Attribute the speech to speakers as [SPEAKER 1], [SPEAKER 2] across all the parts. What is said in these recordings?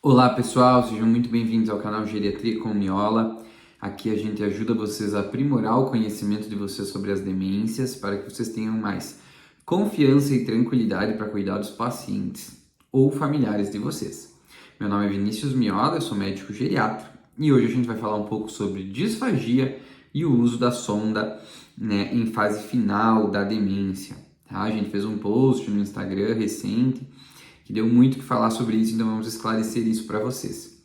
[SPEAKER 1] Olá pessoal, sejam muito bem-vindos ao canal Geriatria com Miola. Aqui a gente ajuda vocês a aprimorar o conhecimento de vocês sobre as demências para que vocês tenham mais confiança e tranquilidade para cuidar dos pacientes ou familiares de vocês. Meu nome é Vinícius Miola, eu sou médico geriatra e hoje a gente vai falar um pouco sobre disfagia e o uso da sonda, em fase final da demência. Tá? A gente fez um post no Instagram recente que deu muito o que falar sobre isso, então vamos esclarecer isso para vocês.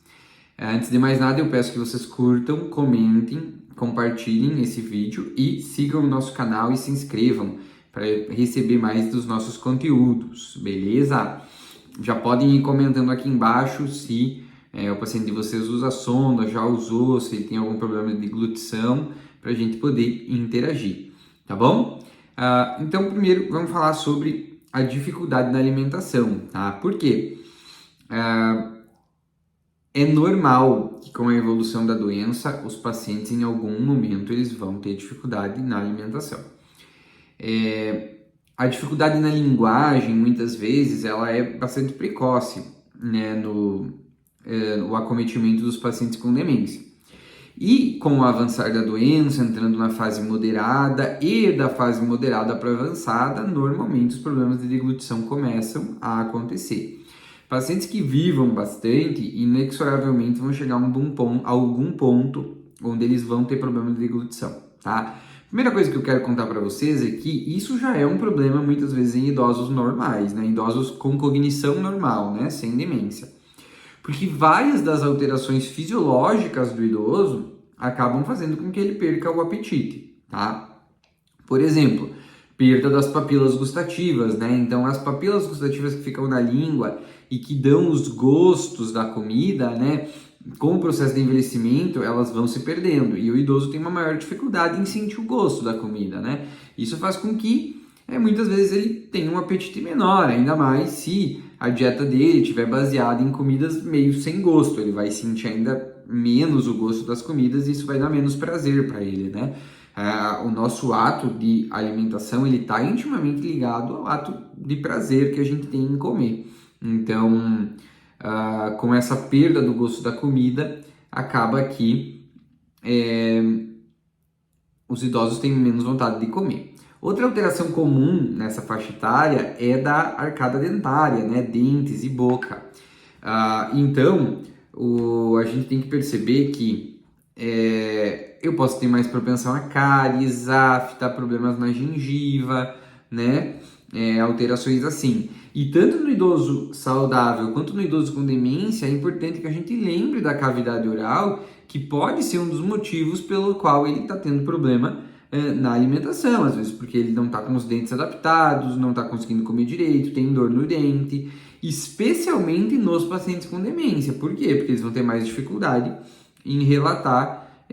[SPEAKER 1] Antes de mais nada, eu peço que vocês curtam, comentem, compartilhem esse vídeo e sigam o nosso canal e se inscrevam para receber mais dos nossos conteúdos, beleza? Já podem ir comentando aqui embaixo se o paciente de vocês usa sonda, já usou, se tem algum problema de deglutição, para a gente poder interagir, tá bom? Então, primeiro, vamos falar sobre a dificuldade na alimentação, tá? Por quê? É normal que com a evolução da doença, os pacientes em algum momento eles vão ter dificuldade na alimentação. A dificuldade na linguagem, muitas vezes, ela é bastante precoce, né, no acometimento dos pacientes com demência. E com o avançar da doença, entrando na fase moderada e da fase moderada para avançada, normalmente os problemas de deglutição começam a acontecer. Pacientes que vivam bastante, inexoravelmente vão chegar a algum ponto onde eles vão ter problema de deglutição, tá? Primeira coisa que eu quero contar para vocês é que isso já é um problema muitas vezes em idosos normais, né? Idosos com cognição normal, né? Sem demência. Porque várias das alterações fisiológicas do idoso acabam fazendo com que ele perca o apetite, tá? Por exemplo, perda das papilas gustativas, né? Então, as papilas gustativas que ficam na língua e que dão os gostos da comida, né? Com o processo de envelhecimento, elas vão se perdendo e o idoso tem uma maior dificuldade em sentir o gosto da comida, né? Isso faz com que muitas vezes ele tenha um apetite menor, ainda mais se a dieta dele estiver baseada em comidas meio sem gosto. Ele vai sentir ainda menos o gosto das comidas e isso vai dar menos prazer para ele, né? O nosso ato de alimentação, ele está intimamente ligado ao ato de prazer que a gente tem em comer. Então, com essa perda do gosto da comida, acaba que os idosos têm menos vontade de comer. Outra alteração comum nessa faixa etária é da arcada dentária, né? Dentes e boca. Então, a gente tem que perceber que eu posso ter mais propensão a cáries, afta, problemas na gengiva, né? Alterações assim. E tanto no idoso saudável quanto no idoso com demência, é importante que a gente lembre da cavidade oral, que pode ser um dos motivos pelo qual ele está tendo problema na alimentação, às vezes porque ele não está com os dentes adaptados, não está conseguindo comer direito, tem dor no dente, especialmente nos pacientes com demência. Por quê? Porque eles vão ter mais dificuldade em relatar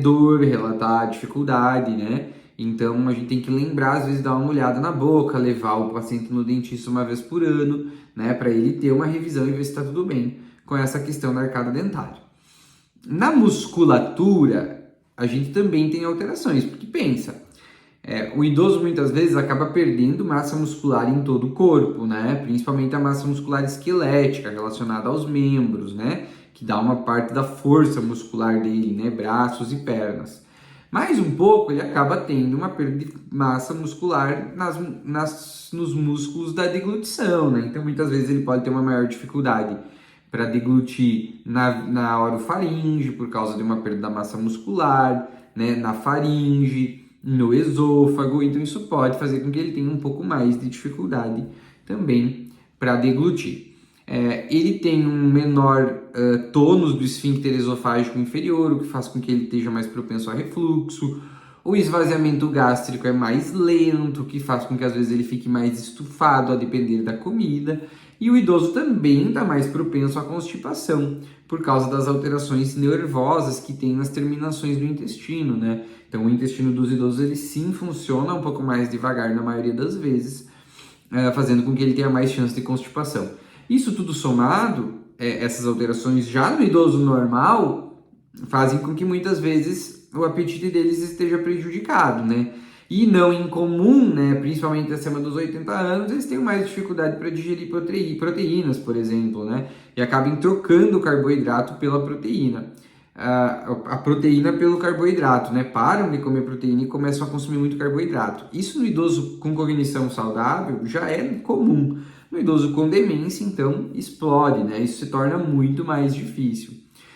[SPEAKER 1] dor, relatar dificuldade, né? Então a gente tem que lembrar, às vezes, dar uma olhada na boca, levar o paciente no dentista uma vez por ano, né? Para ele ter uma revisão e ver se está tudo bem com essa questão da arcada dentária. Na musculatura, a gente também tem alterações, porque pensa, o idoso muitas vezes acaba perdendo massa muscular em todo o corpo, né? Principalmente a massa muscular esquelética relacionada aos membros, né? Que dá uma parte da força muscular dele, né? Braços e pernas. Mais um pouco ele acaba tendo uma perda de massa muscular nos músculos da deglutição, né? Então muitas vezes ele pode ter uma maior dificuldade para deglutir na orofaringe, por causa de uma perda da massa muscular, né, na faringe, no esôfago. Então isso pode fazer com que ele tenha um pouco mais de dificuldade também para deglutir. Ele tem um menor tônus do esfíncter esofágico inferior, o que faz com que ele esteja mais propenso a refluxo. O esvaziamento gástrico é mais lento, o que faz com que às vezes ele fique mais estufado a depender da comida. E o idoso também está mais propenso à constipação, por causa das alterações nervosas que tem nas terminações do intestino, né? Então o intestino dos idosos, ele sim funciona um pouco mais devagar na maioria das vezes, fazendo com que ele tenha mais chance de constipação. Isso tudo somado, essas alterações já no idoso normal, fazem com que muitas vezes o apetite deles esteja prejudicado, né? E não incomum, né, principalmente acima dos 80 anos, eles têm mais dificuldade para digerir proteínas, por exemplo, né, e acabam trocando o carboidrato pela proteína. A proteína pelo carboidrato, né? Param de comer proteína e começam a consumir muito carboidrato. Isso no idoso com cognição saudável já é comum. No idoso com demência, então, explode, né? Isso se torna muito mais difícil.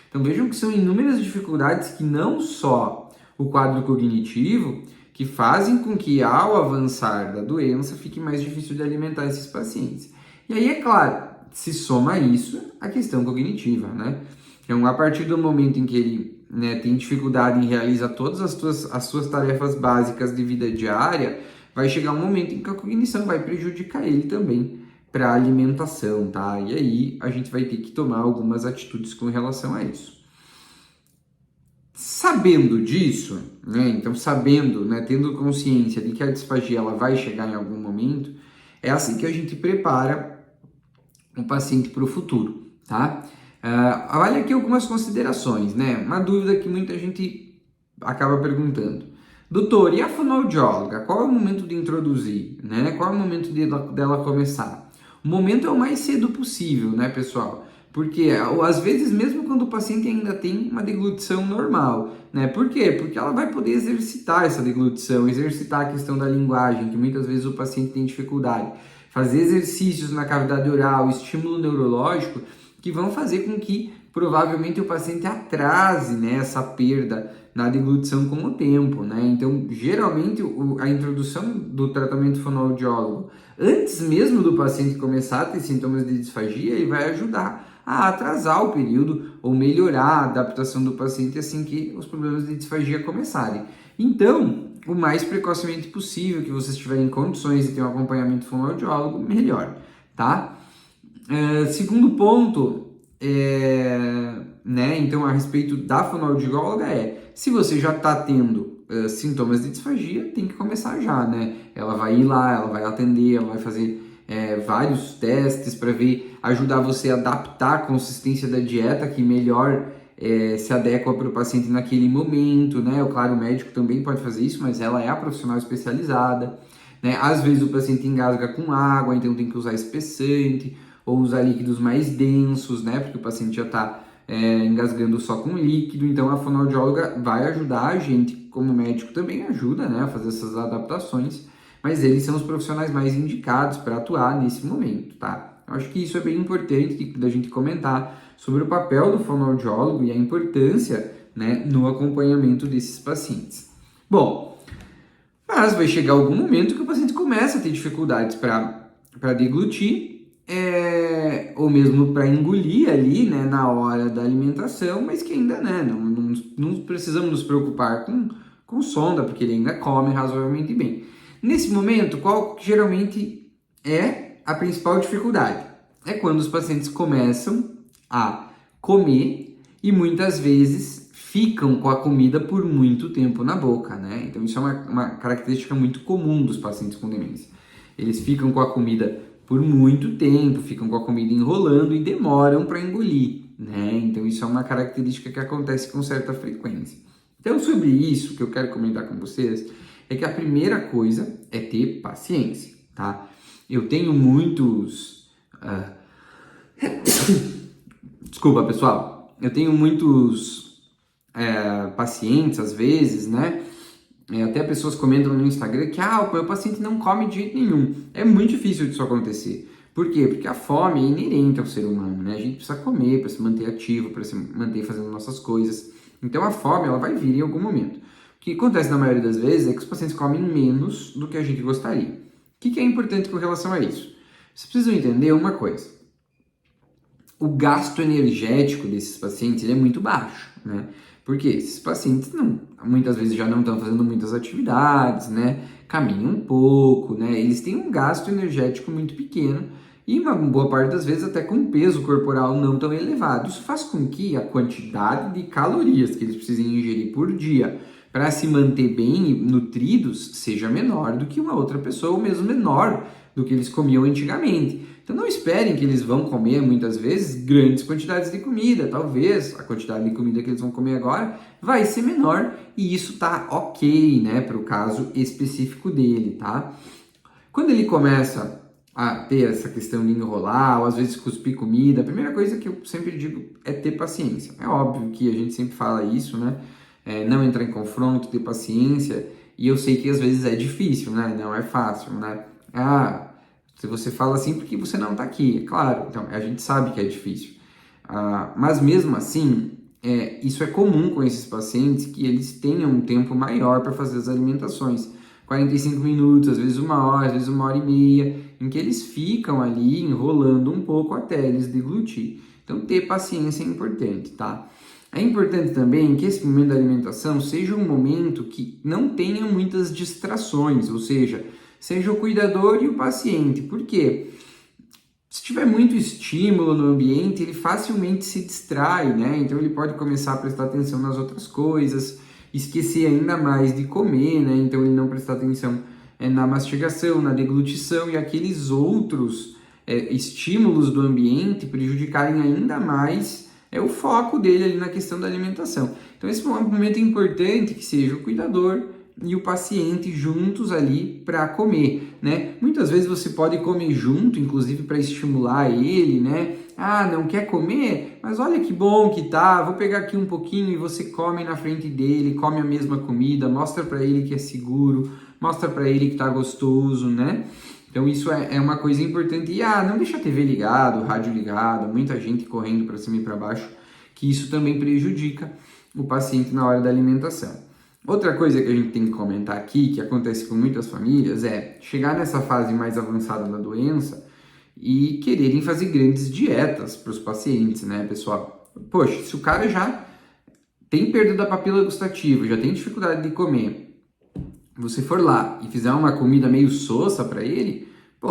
[SPEAKER 1] Então vejam que são inúmeras dificuldades que não só o quadro cognitivo, que fazem com que ao avançar da doença fique mais difícil de alimentar esses pacientes. E aí, é claro, se soma a isso a questão cognitiva, né? Então, a partir do momento em que ele, né, tem dificuldade em realizar todas as suas tarefas básicas de vida diária, vai chegar um momento em que a cognição vai prejudicar ele também para a alimentação, tá? E aí a gente vai ter que tomar algumas atitudes com relação a isso. Sabendo disso, né, então sabendo, né, tendo consciência de que a disfagia ela vai chegar em algum momento, é assim que a gente prepara o paciente para o futuro, tá? Olha aqui algumas considerações, né? Uma dúvida que muita gente acaba perguntando. Doutor, e a fonoaudióloga? Qual é o momento de introduzir, né? Qual é o momento dela começar? O momento é o mais cedo possível, né, pessoal? Porque às vezes, mesmo quando o paciente ainda tem uma deglutição normal, né? Por quê? Porque ela vai poder exercitar essa deglutição, exercitar a questão da linguagem, que muitas vezes o paciente tem dificuldade. Fazer exercícios na cavidade oral, estímulo neurológico, que vão fazer com que provavelmente o paciente atrase, né, essa perda na deglutição com o tempo, né? Então, geralmente, a introdução do tratamento fonoaudiólogo, antes mesmo do paciente começar a ter sintomas de disfagia, ele vai ajudar a atrasar o período ou melhorar a adaptação do paciente assim que os problemas de disfagia começarem. Então, o mais precocemente possível que vocês tiverem condições de ter um acompanhamento fonoaudiólogo, melhor, tá? Segundo ponto, né, então a respeito da fonoaudióloga se você já está tendo sintomas de disfagia, tem que começar já, né? Ela vai ir lá, ela vai atender, ela vai fazer vários testes para ajudar você a adaptar a consistência da dieta que melhor se adequa para o paciente naquele momento, né? Claro, o médico também pode fazer isso, mas ela é a profissional especializada, né? Às vezes o paciente engasga com água, então tem que usar espessante, ou usar líquidos mais densos, né? Porque o paciente já está engasgando só com líquido, então a fonoaudióloga vai ajudar a gente, como médico também ajuda, né, a fazer essas adaptações, mas eles são os profissionais mais indicados para atuar nesse momento, tá? Eu acho que isso é bem importante da gente comentar sobre o papel do fonoaudiólogo e a importância, né, no acompanhamento desses pacientes. Bom, mas vai chegar algum momento que o paciente começa a ter dificuldades para deglutir, ou mesmo para engolir ali, né, na hora da alimentação, mas que ainda, né, não precisamos nos preocupar com sonda, porque ele ainda come razoavelmente bem. Nesse momento, qual geralmente é a principal dificuldade? É quando os pacientes começam a comer e muitas vezes ficam com a comida por muito tempo na boca, né? Então isso é uma característica muito comum dos pacientes com demência. Eles ficam com a comida por muito tempo, ficam com a comida enrolando e demoram para engolir, né? Então isso é uma característica que acontece com certa frequência. Então sobre isso que eu quero comentar com vocês é que a primeira coisa é ter paciência, tá? Eu tenho muitos... Desculpa, pessoal. Eu tenho muitos pacientes, às vezes, né? Até pessoas comentam no Instagram que o meu paciente não come de jeito nenhum. É muito difícil disso acontecer. Por quê? Porque a fome é inerente ao ser humano, né? A gente precisa comer para se manter ativo, para se manter fazendo nossas coisas. Então a fome ela vai vir em algum momento. O que acontece na maioria das vezes é que os pacientes comem menos do que a gente gostaria. O que é importante com relação a isso? Vocês precisam entender uma coisa. O gasto energético desses pacientes ele é muito baixo, né? Porque esses pacientes muitas vezes já não estão fazendo muitas atividades, né? Caminham um pouco, né? Eles têm um gasto energético muito pequeno e uma boa parte das vezes até com peso corporal não tão elevado. Isso faz com que a quantidade de calorias que eles precisem ingerir por dia para se manter bem nutridos seja menor do que uma outra pessoa, ou mesmo menor do que eles comiam antigamente. Então não esperem que eles vão comer muitas vezes grandes quantidades de comida. Talvez a quantidade de comida que eles vão comer agora vai ser menor e isso tá ok, né, para o caso específico dele, tá? Quando ele começa a ter essa questão de enrolar, ou às vezes cuspir comida, a primeira coisa que eu sempre digo é ter paciência. É óbvio que a gente sempre fala isso, né? Não entrar em confronto, ter paciência, e eu sei que às vezes é difícil, né? Não é fácil, né? Se você fala assim porque você não tá aqui, é claro, então a gente sabe que é difícil. Mas mesmo assim, isso é comum com esses pacientes que eles tenham um tempo maior para fazer as alimentações. 45 minutos, às vezes 1 hora, às vezes 1 hora e meia, em que eles ficam ali enrolando um pouco até eles deglutir. Então, ter paciência é importante, tá? É importante também que esse momento da alimentação seja um momento que não tenha muitas distrações, ou seja o cuidador e o paciente. Por quê? Se tiver muito estímulo no ambiente, ele facilmente se distrai, né? Então, ele pode começar a prestar atenção nas outras coisas, esquecer ainda mais de comer, né? Então ele não prestar atenção na mastigação, na deglutição e aqueles outros estímulos do ambiente prejudicarem ainda mais o foco dele ali na questão da alimentação. Então esse é um momento importante que seja o cuidador e o paciente juntos ali para comer, né? Muitas vezes você pode comer junto, inclusive para estimular ele, né? Não quer comer? Mas olha que bom que tá, vou pegar aqui um pouquinho e você come na frente dele, come a mesma comida, mostra para ele que é seguro, mostra para ele que tá gostoso, né? Então isso é uma coisa importante. E não deixa a TV ligada, o rádio ligado, muita gente correndo para cima e para baixo, que isso também prejudica o paciente na hora da alimentação. Outra coisa que a gente tem que comentar aqui, que acontece com muitas famílias, é chegar nessa fase mais avançada da doença e quererem fazer grandes dietas para os pacientes, né, pessoal? Poxa, se o cara já tem perda da papila gustativa, já tem dificuldade de comer, você for lá e fizer uma comida meio sossa para ele,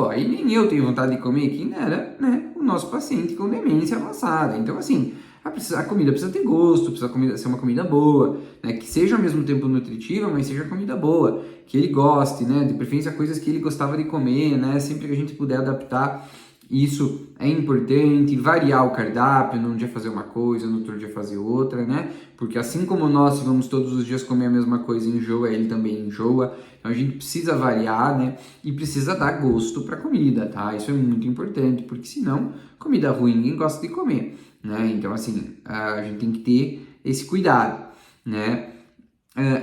[SPEAKER 1] aí nem eu tenho vontade de comer, quem era, né, o nosso paciente com demência avançada. Então, assim, a comida precisa ter gosto, precisa ser uma comida boa, né, que seja ao mesmo tempo nutritiva, mas seja comida boa, que ele goste, né, de preferência coisas que ele gostava de comer, né, sempre que a gente puder adaptar, isso é importante, variar o cardápio, num dia fazer uma coisa, no outro dia fazer outra, né, porque assim como nós vamos todos os dias comer a mesma coisa e enjoa, ele também enjoa, então a gente precisa variar, né, e precisa dar gosto para a comida, tá, isso é muito importante, porque senão, comida ruim ninguém gosta de comer. Né? Então, assim, a gente tem que ter esse cuidado, né?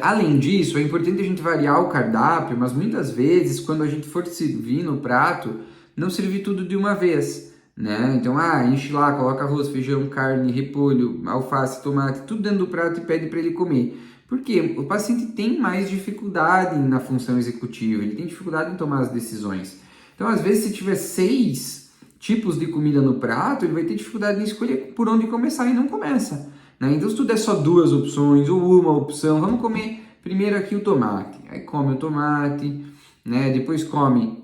[SPEAKER 1] Além disso, é importante a gente variar o cardápio, mas muitas vezes, quando a gente for servir no prato, não servir tudo de uma vez, né? Então, enche lá, coloca arroz, feijão, carne, repolho, alface, tomate, tudo dentro do prato e pede para ele comer. Por quê? O paciente tem mais dificuldade na função executiva, ele tem dificuldade em tomar as decisões. Então, às vezes, se tiver 6 tipos de comida no prato, ele vai ter dificuldade em escolher por onde começar e não começa, né? Então, se tu der só 2 opções ou uma opção, vamos comer primeiro aqui o tomate. Aí come o tomate, né? Depois come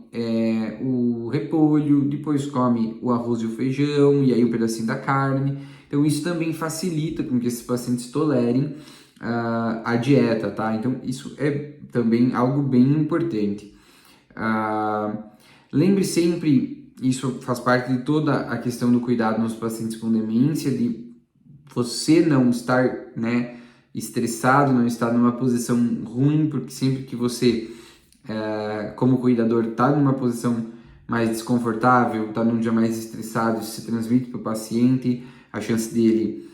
[SPEAKER 1] o repolho, depois come o arroz e o feijão, e aí um pedacinho da carne. Então, isso também facilita com que esses pacientes tolerem a dieta, tá? Então, isso é também algo bem importante. Lembre sempre, isso faz parte de toda a questão do cuidado nos pacientes com demência, de você não estar, né, estressado, não estar numa posição ruim, porque sempre que você, como cuidador, está numa posição mais desconfortável, está num dia mais estressado, isso se transmite para o paciente, a chance dele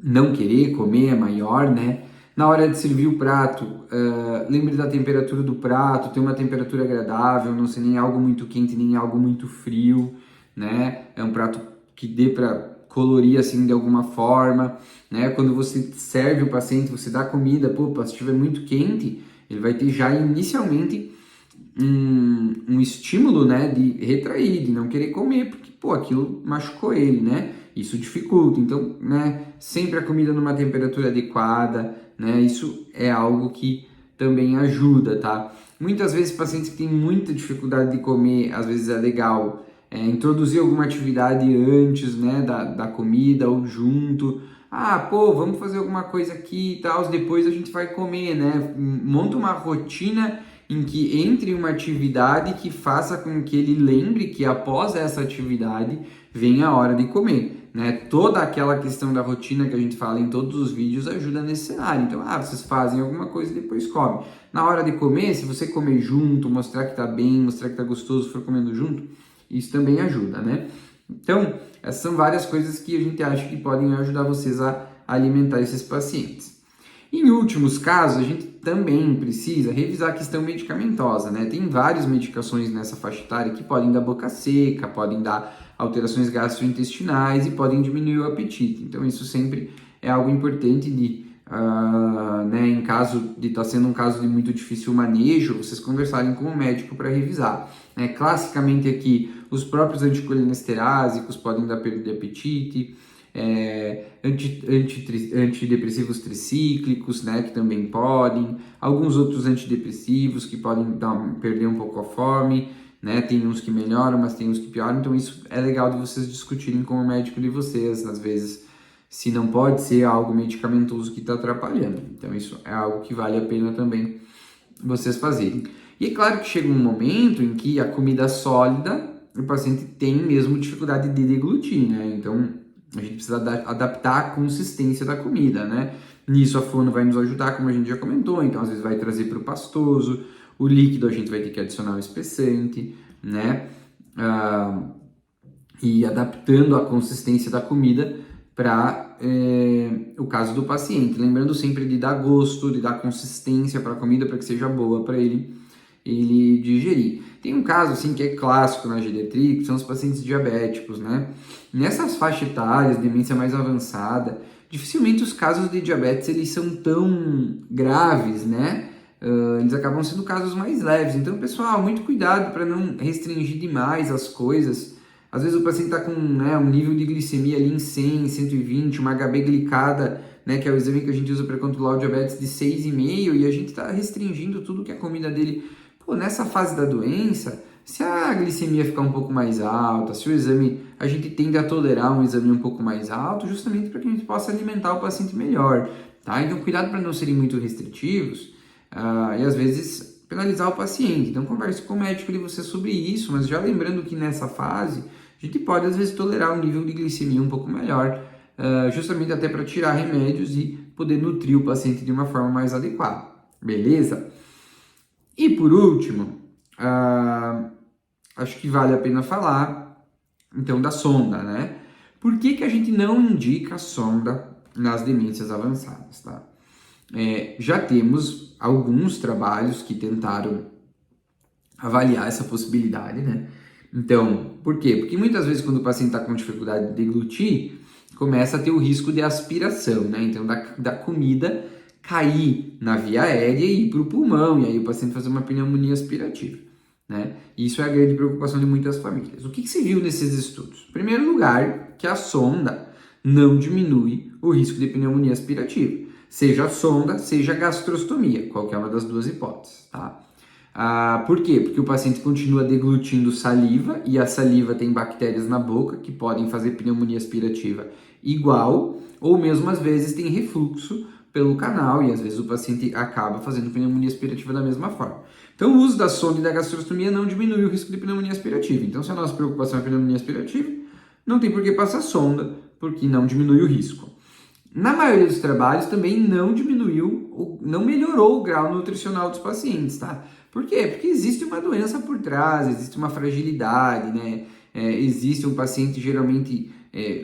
[SPEAKER 1] não querer comer é maior, né? Na hora de servir o prato, lembre da temperatura do prato, ter uma temperatura agradável, não ser nem algo muito quente, nem algo muito frio, né? É um prato que dê para colorir assim de alguma forma, né? Quando você serve o paciente, você dá comida, se estiver muito quente, ele vai ter já inicialmente um estímulo, né, de retrair, de não querer comer, porque, aquilo machucou ele, né? Isso dificulta. Então, né, sempre a comida numa temperatura adequada, né? Isso é algo que também ajuda, tá? Muitas vezes pacientes que têm muita dificuldade de comer, às vezes é legal introduzir alguma atividade antes, né, da comida ou junto. Vamos fazer alguma coisa aqui e tal, depois a gente vai comer, né? Monta uma rotina em que entre uma atividade que faça com que ele lembre que após essa atividade vem a hora de comer, né? Toda aquela questão da rotina que a gente fala em todos os vídeos ajuda nesse cenário. Então, vocês fazem alguma coisa e depois comem. Na hora de comer, se você comer junto, mostrar que tá bem, mostrar que tá gostoso, for comendo junto, isso também ajuda, né? Então, essas são várias coisas que a gente acha que podem ajudar vocês a alimentar esses pacientes. Em últimos casos, a gente também precisa revisar a questão medicamentosa, né? Tem várias medicações nessa faixa etária que podem dar boca seca, podem dar alterações gastrointestinais e podem diminuir o apetite. Então, isso sempre é algo importante de, né, em caso de estar sendo um caso de muito difícil manejo, vocês conversarem com o médico para revisar. Né? Classicamente aqui, os próprios anticolinestéricos podem dar perda de apetite, antidepressivos tricíclicos, né, que também podem, alguns outros antidepressivos que podem perder um pouco a fome, né, tem uns que melhoram, mas tem uns que pioram, então isso é legal de vocês discutirem com o médico de vocês, às vezes, se não pode ser algo medicamentoso que está atrapalhando, então isso é algo que vale a pena também vocês fazerem. E é claro que chega um momento em que a comida sólida, o paciente tem mesmo dificuldade de deglutir, né, então a gente precisa adaptar a consistência da comida, né? Nisso a fono vai nos ajudar, como a gente já comentou, então às vezes vai trazer para o pastoso, o líquido a gente vai ter que adicionar o espessante, né? E adaptando a consistência da comida para o caso do paciente. Lembrando sempre de dar gosto, de dar consistência para a comida para que seja boa para ele digerir. Tem um caso assim que é clássico na geriatria, que são os pacientes diabéticos, né? Nessas faixas etárias, demência mais avançada, dificilmente os casos de diabetes eles são tão graves, né? Eles acabam sendo casos mais leves. Então, pessoal, muito cuidado para não restringir demais as coisas. Às vezes o paciente está com, né, um nível de glicemia ali em 100, 120, uma HB glicada, né, que é o exame que a gente usa para controlar o diabetes de 6,5, e a gente está restringindo tudo que a comida dele. Pô, nessa fase da doença, se a glicemia ficar um pouco mais alta, se o exame, a gente tende a tolerar um exame um pouco mais alto, justamente para que a gente possa alimentar o paciente melhor, tá? Então, cuidado para não serem muito restritivos e às vezes penalizar o paciente. Então, converse com o médico de você sobre isso, mas já lembrando que nessa fase, a gente pode às vezes tolerar um nível de glicemia um pouco melhor, justamente até para tirar remédios e poder nutrir o paciente de uma forma mais adequada, beleza? E por último, acho que vale a pena falar, então, da sonda, né? Por que a gente não indica a sonda nas demências avançadas, tá? Já temos alguns trabalhos que tentaram avaliar essa possibilidade, né? Então, por quê? Porque muitas vezes quando o paciente está com dificuldade de deglutir, começa a ter o risco de aspiração, né? Então, da comida cair na via aérea e ir para o pulmão, e aí o paciente fazer uma pneumonia aspirativa, né? E isso é a grande preocupação de muitas famílias. O que se viu nesses estudos? Em primeiro lugar, que a sonda não diminui o risco de pneumonia aspirativa, seja a sonda, seja a gastrostomia, qualquer uma das duas hipóteses, tá? Por quê? Porque o paciente continua deglutindo saliva e a saliva tem bactérias na boca que podem fazer pneumonia aspirativa igual, ou mesmo às vezes tem refluxo pelo canal e às vezes o paciente acaba fazendo pneumonia aspirativa da mesma forma. Então o uso da sonda e da gastrostomia não diminui o risco de pneumonia aspirativa. Então se a nossa preocupação é pneumonia aspirativa, não tem por que passar sonda, porque não diminui o risco. Na maioria dos trabalhos também não melhorou o grau nutricional dos pacientes, tá? Por quê? Porque existe uma doença por trás, existe uma fragilidade, né? Existe um paciente geralmente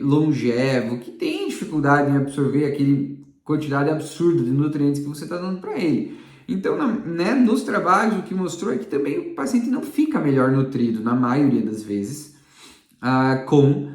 [SPEAKER 1] longevo que tem dificuldade em absorver aquele quantidade absurda de nutrientes que você está dando para ele. Então, nos trabalhos, o que mostrou é que também o paciente não fica melhor nutrido, na maioria das vezes, com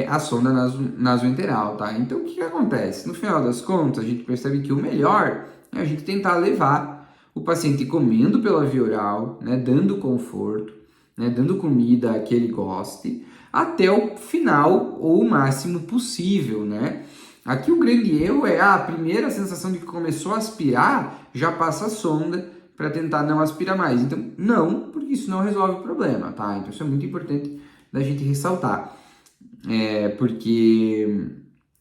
[SPEAKER 1] a sonda nasoenteral, tá? Então, o que acontece? No final das contas, a gente percebe que o melhor é a gente tentar levar o paciente comendo pela via oral, né, dando conforto, né, dando comida que ele goste, até o final ou o máximo possível, né? Aqui o grande erro é a primeira sensação de que começou a aspirar, já passa a sonda para tentar não aspirar mais. Então, não, porque isso não resolve o problema, tá? Então, isso é muito importante da gente ressaltar. Porque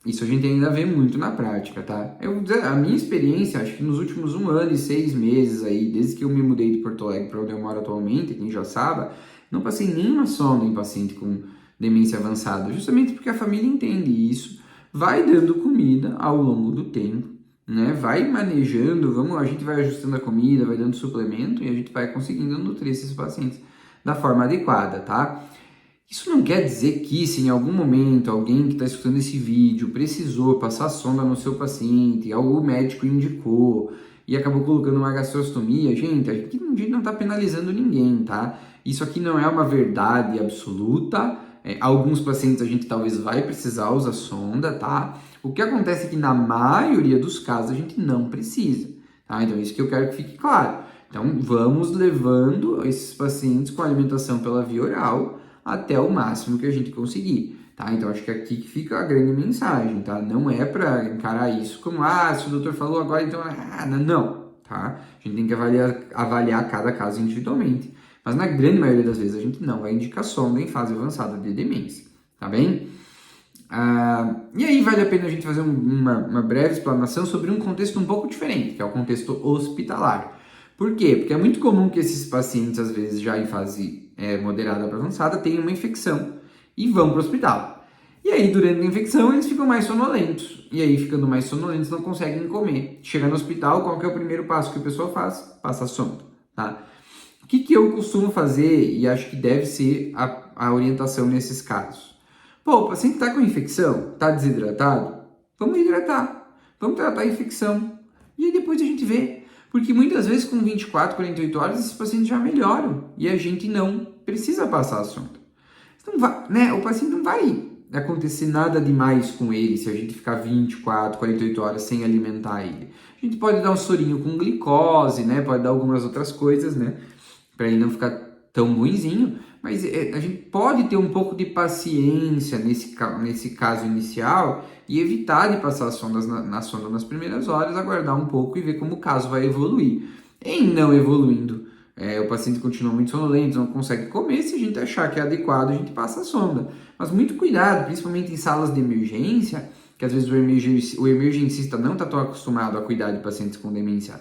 [SPEAKER 1] Isso a gente ainda vê muito na prática, tá? A minha experiência, acho que nos últimos 1 ano e 6 meses aí, desde que eu me mudei de Porto Alegre para onde eu moro atualmente, aqui em Joaçaba, não passei nenhuma sonda em paciente com demência avançada, justamente porque a família entende isso, vai dando comida ao longo do tempo, né? Vai manejando, a gente vai ajustando a comida, vai dando suplemento e a gente vai conseguindo nutrir esses pacientes da forma adequada, tá? Isso não quer dizer que se em algum momento alguém que está escutando esse vídeo precisou passar sonda no seu paciente, o médico indicou e acabou colocando uma gastrostomia, gente, a gente não está penalizando ninguém, tá? Isso aqui não é uma verdade absoluta. Alguns pacientes a gente talvez vai precisar usar sonda, tá? O que acontece é que na maioria dos casos a gente não precisa, tá? Então isso que eu quero que fique claro. Então vamos levando esses pacientes com alimentação pela via oral até o máximo que a gente conseguir, tá? Então, acho que aqui que fica a grande mensagem, tá? Não é para encarar isso como, se o doutor falou agora, então, não, tá? A gente tem que avaliar cada caso individualmente. Mas na grande maioria das vezes a gente não vai indicar sonda em fase avançada de demência, tá bem? E aí vale a pena a gente fazer uma breve explanação sobre um contexto um pouco diferente, que é o contexto hospitalar. Por quê? Porque é muito comum que esses pacientes, às vezes, já em fase moderada para avançada, tenham uma infecção e vão para o hospital. E aí, durante a infecção, eles ficam mais sonolentos. E aí, ficando mais sonolentos, não conseguem comer. Chega no hospital, qual que é o primeiro passo que a pessoa faz? Passa sonda, tá? O que eu costumo fazer, e acho que deve ser a orientação nesses casos? Pô, o paciente está com infecção, está desidratado? Vamos hidratar, vamos tratar a infecção. E aí depois a gente vê. Porque muitas vezes com 24, 48 horas esses pacientes já melhoram e a gente não precisa passar a sonda. Não vai, né? O paciente não vai acontecer nada demais com ele se a gente ficar 24, 48 horas sem alimentar ele. A gente pode dar um sorinho com glicose, né? Pode dar algumas outras coisas, né? Para ele não ficar tão ruinzinho, mas a gente pode ter um pouco de paciência nesse caso inicial e evitar de passar as sondas na sonda nas primeiras horas, aguardar um pouco e ver como o caso vai evoluir. Em não evoluindo, o paciente continua muito sonolento, não consegue comer, se a gente achar que é adequado, a gente passa a sonda. Mas muito cuidado, principalmente em salas de emergência, que às vezes o emergencista não está tão acostumado a cuidar de pacientes com demência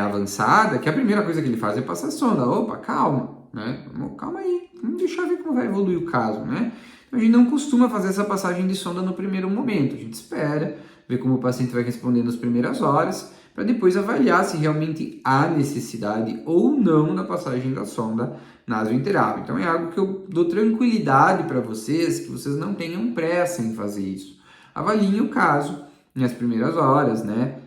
[SPEAKER 1] avançada, que a primeira coisa que ele faz é passar a sonda. Opa, calma, né? Calma aí, vamos deixar ver como vai evoluir o caso, né? Então, a gente não costuma fazer essa passagem de sonda no primeiro momento, a gente espera, ver como o paciente vai responder nas primeiras horas, para depois avaliar se realmente há necessidade ou não da passagem da sonda nasointerável. Então é algo que eu dou tranquilidade para vocês, que vocês não tenham pressa em fazer isso. Avaliem o caso nas primeiras horas, né?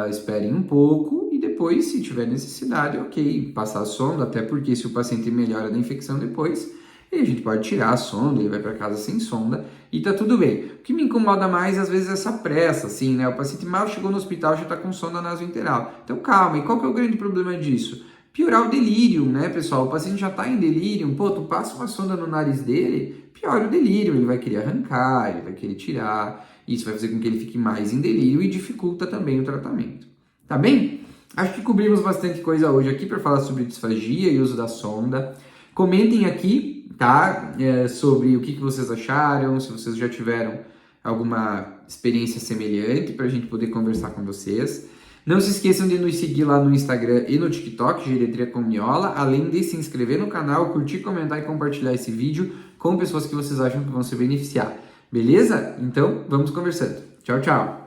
[SPEAKER 1] Esperem um pouco e depois, se tiver necessidade, ok, passar a sonda, até porque se o paciente melhora da infecção depois, a gente pode tirar a sonda, ele vai para casa sem sonda e tá tudo bem. O que me incomoda mais, às vezes, é essa pressa, assim, né? O paciente mal chegou no hospital, já tá com sonda nasointeral. Então, calma, e qual que é o grande problema disso? Piorar o delírio, né, pessoal? O paciente já tá em delírio, pô, tu passa uma sonda no nariz dele, piora o delírio, ele vai querer arrancar, ele vai querer tirar, isso vai fazer com que ele fique mais em delírio e dificulta também o tratamento. Tá bem? Acho que cobrimos bastante coisa hoje aqui para falar sobre disfagia e uso da sonda. Comentem aqui, tá? Sobre o que vocês acharam, se vocês já tiveram alguma experiência semelhante para a gente poder conversar com vocês. Não se esqueçam de nos seguir lá no Instagram e no TikTok, Geriatria com Miola, além de se inscrever no canal, curtir, comentar e compartilhar esse vídeo com pessoas que vocês acham que vão se beneficiar. Beleza? Então, vamos conversando. Tchau, tchau!